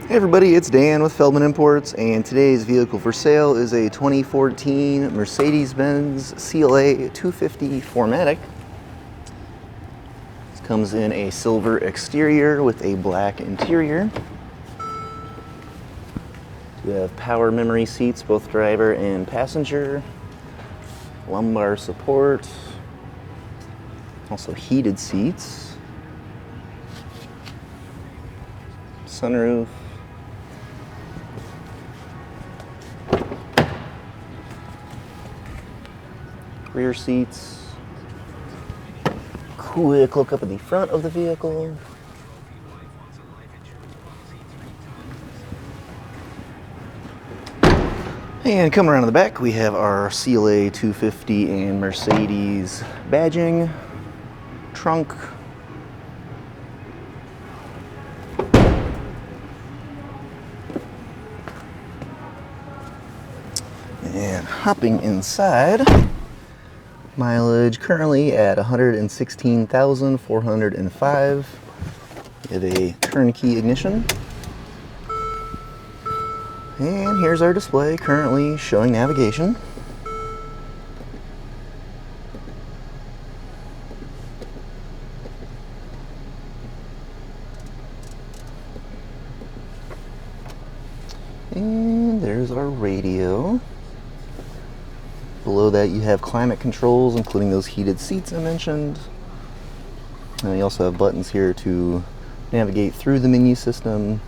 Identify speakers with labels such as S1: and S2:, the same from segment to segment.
S1: Hey everybody, it's Dan with Feldmann Imports, and today's vehicle for sale is a 2014 Mercedes-Benz CLA 250 4MATIC. This comes in a silver exterior with a black interior. We have power memory seats, both driver and passenger, lumbar support, also heated seats, sunroof, rear seats. Quick look up at the front of the vehicle. And coming around to the back, we have our CLA 250 and Mercedes badging, trunk, and hopping inside, mileage currently at 116,405. We have a turnkey ignition. And here's our display currently showing navigation. And there's our radio. Below that you have climate controls, including those heated seats I mentioned. And you also have buttons here to navigate through the menu system.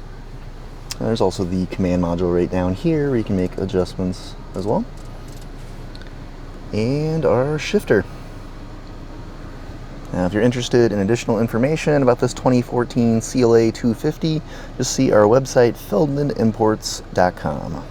S1: There's also the command module right down here where you can make adjustments as well. And our shifter. Now, if you're interested in additional information about this 2014 CLA 250, just see our website, feldmannimports.com.